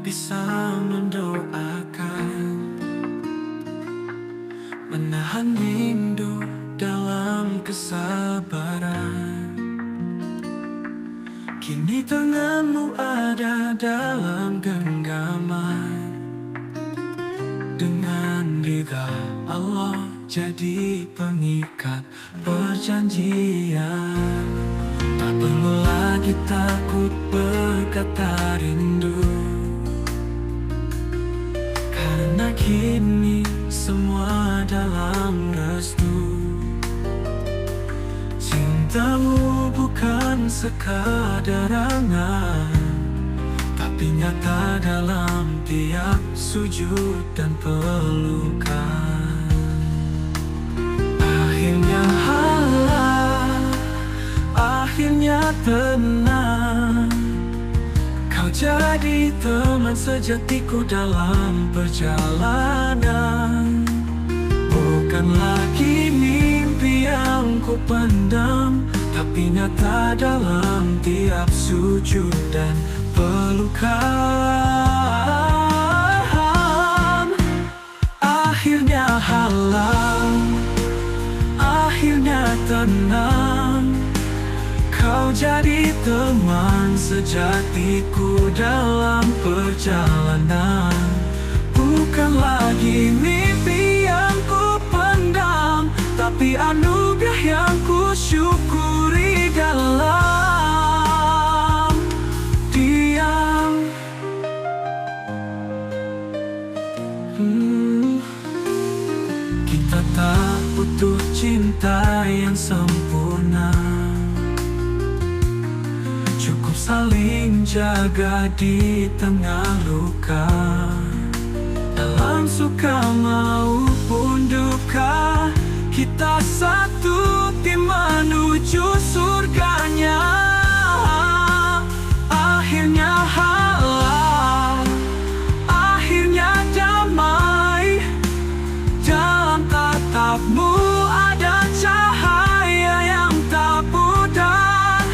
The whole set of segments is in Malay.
bisa mendoakan, menahan rindu dalam kesabaran. Kini tanganmu ada dalam genggaman, dengan ridha Allah jadi pengikat perjanjian. Tak perlu lagi takut berkata rindu, karena kini semua dalam restu. Cintamu bukan sekadar angan, tapi nyata dalam tiap sujud dan pelukan. Akhirnya halal, akhirnya tenang, kau jadi teman sejatiku dalam perjalanan. Bukan lagi mimpi yang ku pendam, tapi nyata dalam tiap sujud dan pelukan. Akhirnya halal, akhirnya tenang, kau jadi teman sejatiku dalam perjalanan. Bukan lagi mimpi yang ku pendam, tapi anugerah yang ku syukuri dalam diam. Kita tak butuh cinta yang sempurna, cukup saling jaga di tengah luka, dalam suka maupun duka. Kita satu tim menuju surganya. Akhirnya halal, akhirnya damai, dalam tatapmu ada cahaya yang tak pudar.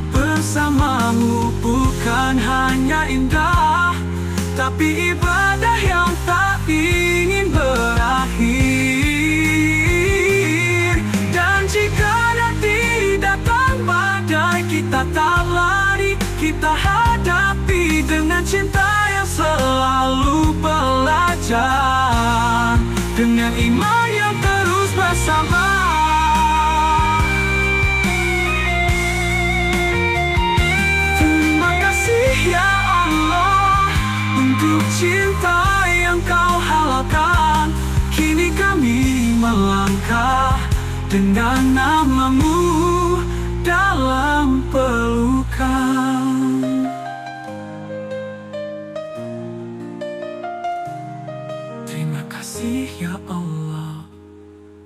Bersamamu bukan hanya indah, tapi ibadah yang tak ingin berakhir. Dan jika nanti datang badai, kita tak lari, kita hadapi dengan cinta yang selalu belajar, dengan iman yang terus bersama. Terima kasih ya Allah untuk cinta yang kau halalkan. Kini kami melangkah dengan namamu dalam pelukan. Terima kasih ya Allah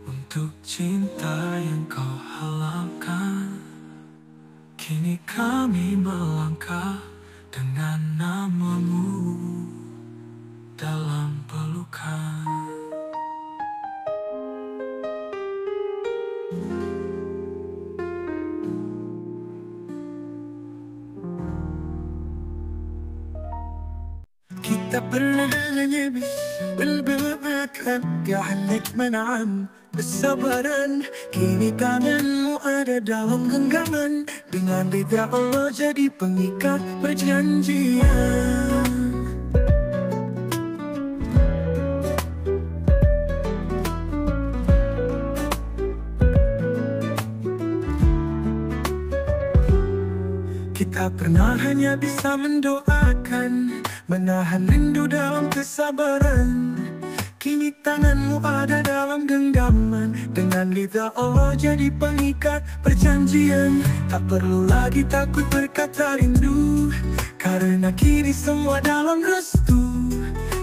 untuk cinta yang kau halalkan. Kini kami melangkah dengan namamu dalam pelukan. kita pernah hanya berbebakan, gak menanam kesabaran. Kini tanganmu ada dalam genggaman, dengan ridha Allah jadi pengikat perjanjian. Kita pernah hanya bisa mendoakan, menahan rindu dalam kesabaran. Kini tanganmu ada dalam genggaman, dengan ridha Allah jadi pengikat perjanjian. Tak perlu lagi takut berkata rindu, karena kini semua dalam restu.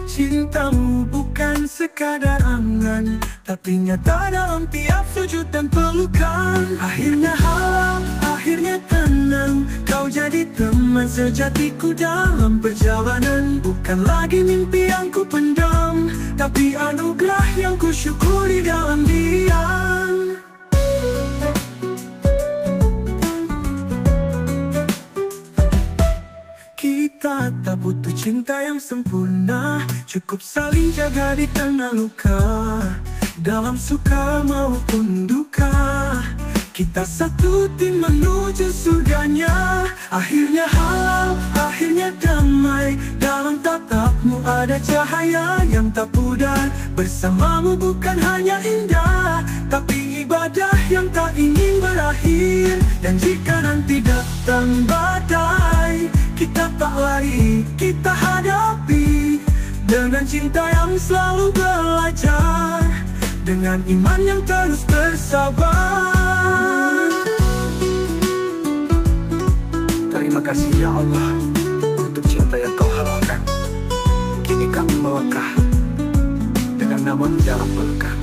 Cintamu bukan sekadar angan, tapi nyata dalam tiap sujud dan pelukan. Akhirnya halal, akhirnya tenang, kau jadi teman sejatiku dalam perjalanan. Bukan lagi mimpi yang ku pendam, tapi anugerah yang ku syukuri dalam diam. kita tak butuh cinta yang sempurna, cukup saling jaga di tengah luka, dalam suka maupun duka. Kita satu tim menuju surganya. Akhirnya halal, akhirnya damai. Dalam tatapmu ada cahaya yang tak pudar. Bersamamu bukan hanya indah, tapi ibadah yang tak ingin berakhir. Dan jika nanti datang badai, kita tak lari, kita hadapi dengan cinta yang selalu belajar, dengan iman yang terus bersabar. Terima kasih ya Allah untuk cinta yang kau halalkan. Kini kami melangkah dengan namun dalam berkah.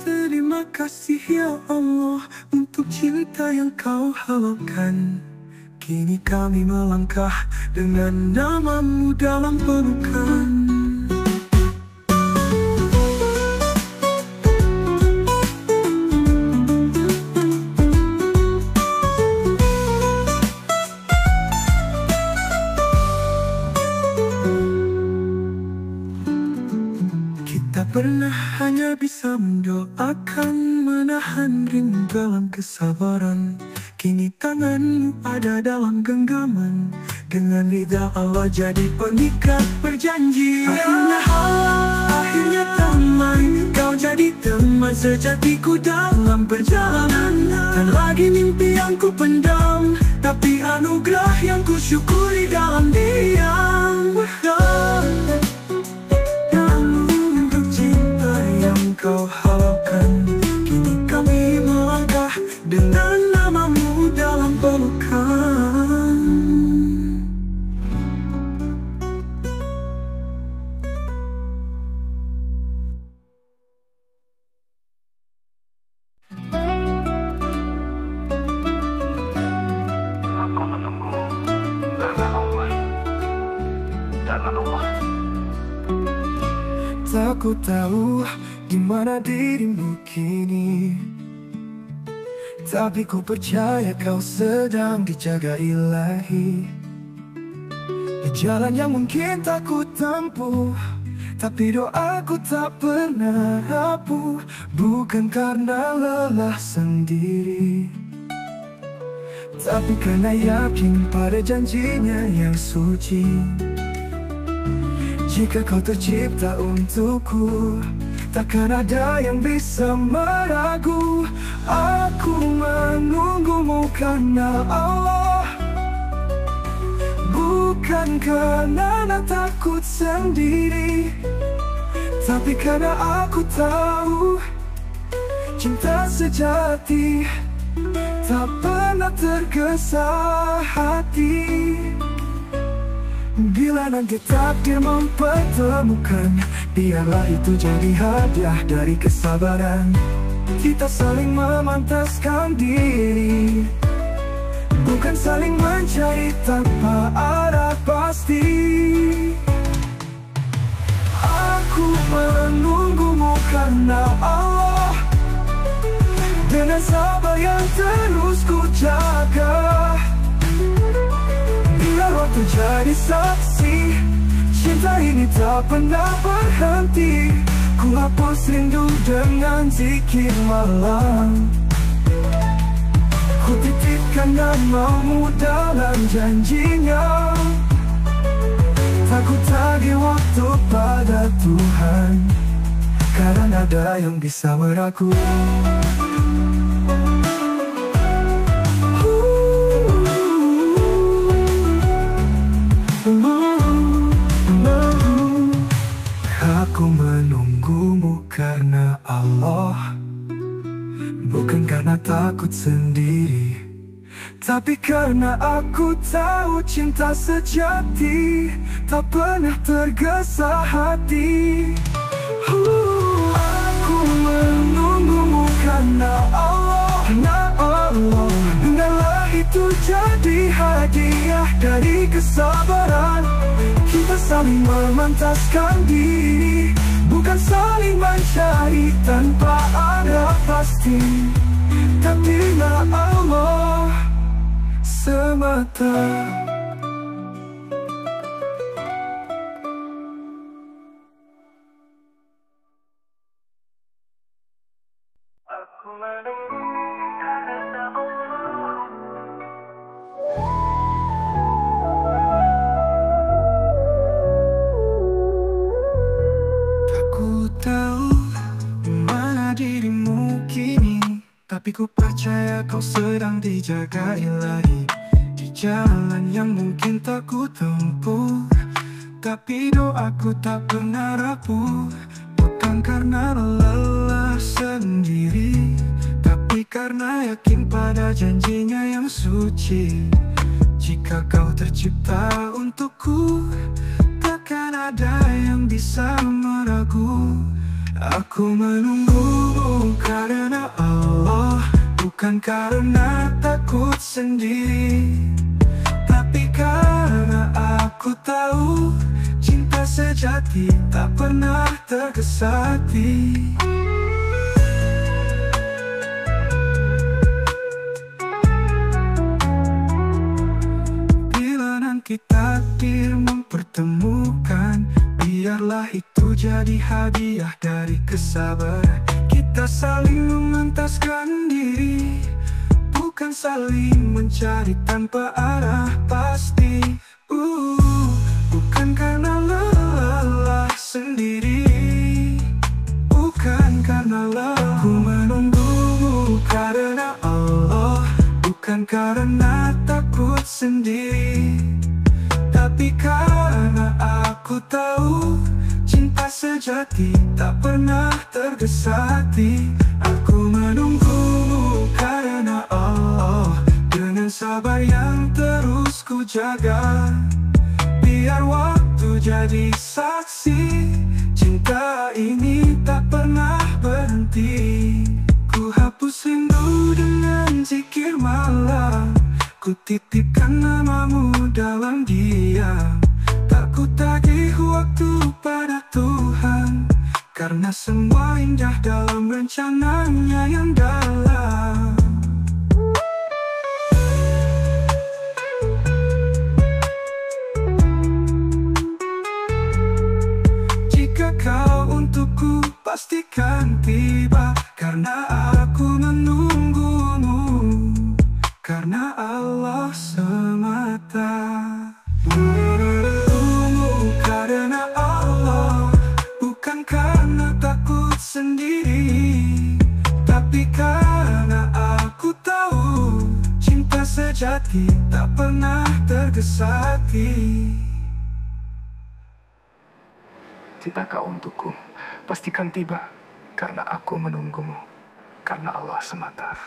Terima kasih ya Allah untuk cinta yang kau halalkan. Kini kami melangkah dengan namamu dalam pelukan. Kita pernah hanya bisa mendoakan, menahan rindu dalam kesabaran. Kini tanganmu ada dalam genggaman, dengan lidah Allah jadi pengikat berjanji. Akhirnya halal, akhirnya damai. Kau jadi teman sejatiku dalam perjalanan. Dan lagi mimpi yang ku pendam, tapi anugerah yang ku syukuri dalam diam. Untuk cinta yang kau halalkan, kini kami melangkah dengan namamu dalam pelukan. Aku menunggu karena Allah, karena Allah. Tak ku tahu gimana dirimu kini, tapi ku percaya kau sedang dijaga ilahi. Di jalan yang mungkin tak ku tempuh, tapi doaku tak pernah rapuh. Bukan karena lelah sendiri, tapi karena yakin pada janjinya yang suci. Jika kau tercipta untukku, takkan ada yang bisa meragu. Aku menunggumu karena Allah, bukan karena takut sendiri, tapi karena aku tahu cinta sejati tak pernah tergesa hati. Bila nanti takdir mempertemukan, biarlah itu jadi hadiah dari kesabaran. Kita saling memantaskan diri, bukan saling mencari tanpa arah pasti. Aku menunggumu karena Allah, dengan sabar yang terus ku jaga. Biar waktu jadi saksi, cinta ini tak pernah berhenti. Ku hapus rindu dengan zikir malam, ku titipkan namamu dalam janjinya. Tak ku tagih waktu pada Tuhan, karena ada yang bisa meragu. Aku menunggumu karena Allah, bukan karena takut sendiri, tapi karena aku tahu cinta sejati tak pernah tergesa hati. Aku menunggumu karena Allah, biarlah itu jadi hadiah dari kesabaran. Kita saling memantaskan diri, bukan saling mencari tanpa ada pasti. Tapi Allah semata. Aku menunggu karena Allah. Aku tahu mana dirimu kini, tapi ku percaya kau sedang dijaga ilahi. Di jalan yang mungkin tak ku tempuh, tapi doaku tak pernah rapuh. Bukan karena lelah sendiri, tapi karena yakin pada janjinya yang suci. Jika kau tercipta untukku, takkan ada yang bisa meragu. Aku menunggu karena Allah, bukan karena takut sendiri, tapi karena aku tahu cinta sejati tak pernah tergesa-gesa. Bila nanti takdir mempertemukan, biarlah itu jadi hadiah dari kesabaran. Kita saling memantaskan diri, bukan saling mencari tanpa arah pasti. Bukan karena lelah sendiri, bukan karena lelah. Ku menunggumu karena Allah, bukan karena takut sendiri, tapi karena aku tahu cinta sejati tak pernah tergesa-gesa. Aku menunggumu karena Allah, dengan sabar yang terus ku jaga. Biar waktu jadi saksi, cinta ini tak pernah berhenti. Ku hapus rindu dengan zikir malam, ku titipkan namamu dalam diam. Tak ku tagih waktu pada Tuhan, karena semua indah dalam rencananya yang dalam. Jika kau untukku pastikan tiba, karena aku menunggumu, karena Allah semata. Menunggumu karena Allah, bukan karena takut sendiri, tapi karena aku tahu cinta sejati tak pernah tergesa-gesa. Cinta kau untukku pastikan tiba, karena aku menunggumu, karena Allah semata.